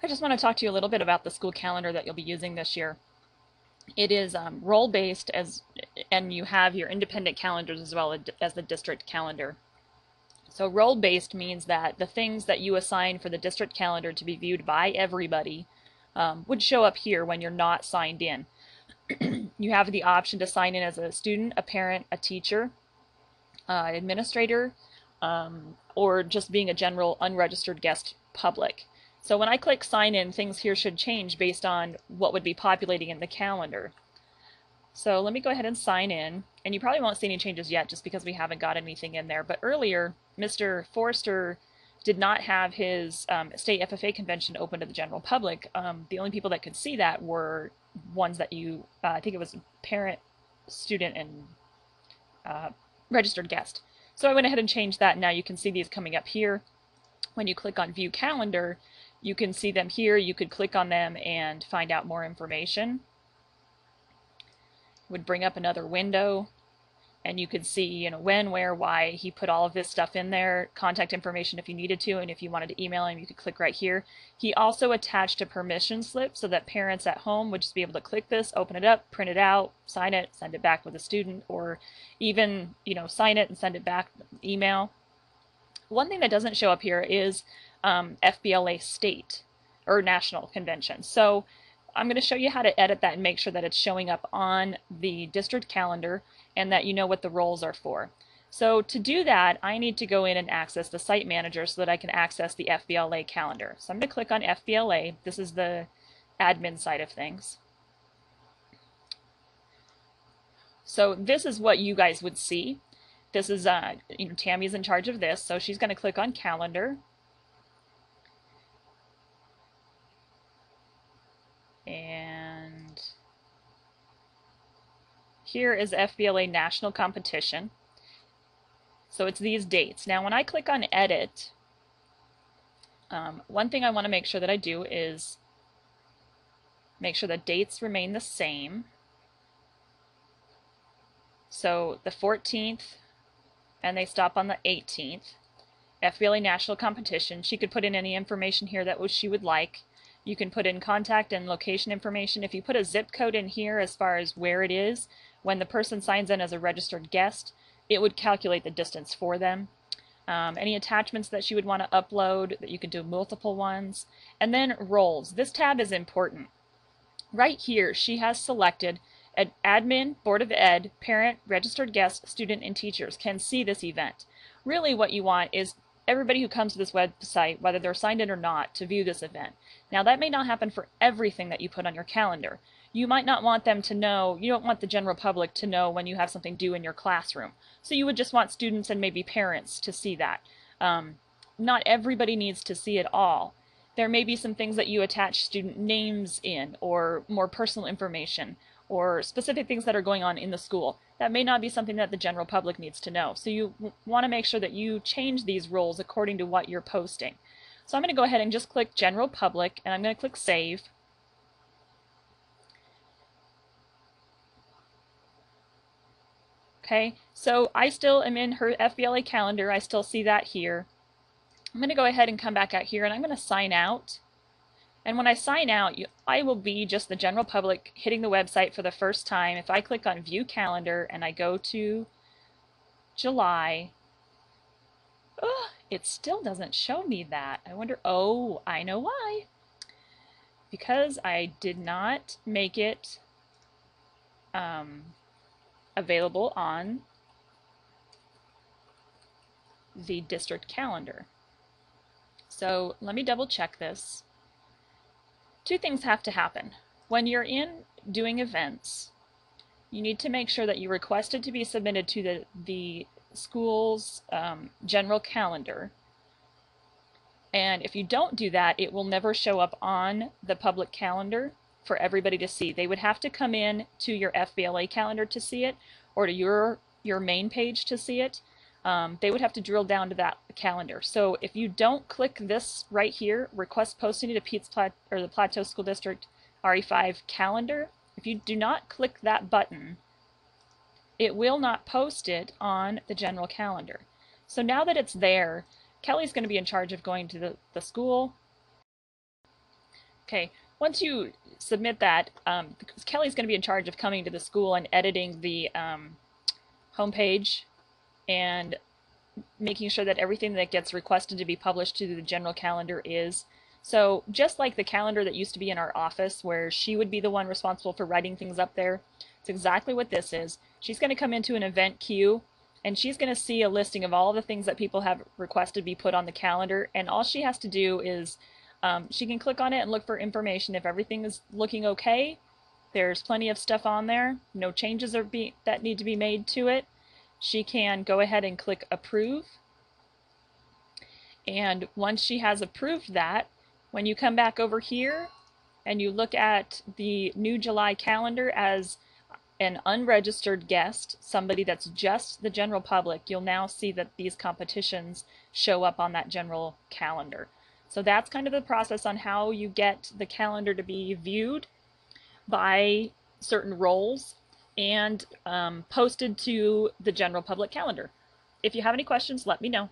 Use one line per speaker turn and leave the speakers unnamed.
I just want to talk to you a little bit about the school calendar that you'll be using this year. It is role-based and you have your independent calendars as well as the district calendar. So role-based means that the things that you assign for the district calendar to be viewed by everybody would show up here when you're not signed in. You have the option to sign in as a student, a parent, a teacher, administrator, or just being a general unregistered guest public. So when I click sign in, things here should change based on what would be populating in the calendar. So let me go ahead and sign in, and you probably won't see any changes yet just because we haven't got anything in there. But earlier, Mr. Forrester did not have his state FFA convention open to the general public. The only people that could see that were ones that I think it was parent, student, and registered guest. So I went ahead and changed that. Now you can see these coming up here. When you click on view calendar, you can see them here. You could click on them and find out more information. It would bring up another window, and you could see, when, where, why he put all of this stuff in there, contact information if you needed to, and if you wanted to email him, you could click right here. He also attached a permission slip so that parents at home would just be able to click this, open it up, print it out, sign it, send it back with a student, or even, sign it and send it back email. One thing that doesn't show up here is FBLA state or national convention. So I'm going to show you how to edit that and make sure that it's showing up on the district calendar and that you know what the roles are for. So to do that, I need to go in and access the site manager so that I can access the FBLA calendar. So I'm going to click on FBLA. This is the admin side of things. So this is what you guys would see. This is, Tammy's in charge of this, so she's going to click on calendar. And here is FBLA National Competition. So it's these dates. Now when I click on edit, one thing I want to make sure that I do is make sure that dates remain the same. So the 14th, and they stop on the 18th. FBLA National Competition. She could put in any information here that she would like. You can put in contact and location information. If you put a zip code in here as far as where it is, when the person signs in as a registered guest, it would calculate the distance for them. Any attachments that she would want to upload, that you can do multiple ones. And then roles. This tab is important. Right here, she has selected admin, board of ed, parent, registered guest, student, and teachers can see this event. Really what you want is everybody who comes to this website, whether they're signed in or not, to view this event. Now that may not happen for everything that you put on your calendar. You might not want them to know, you don't want the general public to know when you have something due in your classroom. So you would just want students and maybe parents to see that. Not everybody needs to see it all. There may be some things that you attach student names in, or more personal information, or specific things that are going on in the school. That may not be something that the general public needs to know. So you want to make sure that you change these roles according to what you're posting. So I'm going to go ahead and just click General Public, and I'm going to click Save. Okay, so I still am in her FBLA calendar. I still see that here. I'm going to go ahead and come back out here, and I'm going to sign out. And when I sign out, I will be just the general public hitting the website for the first time. If I click on View Calendar and I go to July, it still doesn't show me that. I wonder, oh, I know why. Because I did not make it available on the district calendar. So let me double check this. Two things have to happen. When you're in doing events, you need to make sure that you request it to be submitted to the school's general calendar. And if you don't do that, it will never show up on the public calendar for everybody to see. They would have to come in to your FBLA calendar to see it, or to your main page to see it. They would have to drill down to that calendar. So if you don't click this right here, request posting to the Plateau School District RE5 calendar, if you do not click that button, it will not post it on the general calendar. So now that it's there, Kelly's going to be in charge of going to the school Okay, once you submit that, Kelly's going to be in charge of coming to the school and editing the homepage and making sure that everything that gets requested to be published to the general calendar is. So just like the calendar that used to be in our office where she would be the one responsible for writing things up there, it's exactly what this is. She's going to come into an event queue and she's going to see a listing of all the things that people have requested be put on the calendar, and all she has to do is she can click on it and look for information. If everything is looking okay, there's plenty of stuff on there, no changes that need to be made to it, she can go ahead and click approve. And once she has approved that, when you come back over here and you look at the new July calendar as an unregistered guest, somebody that's just the general public, you'll now see that these competitions show up on that general calendar. So that's kind of the process on how you get the calendar to be viewed by certain roles and posted to the general public calendar. If you have any questions, let me know.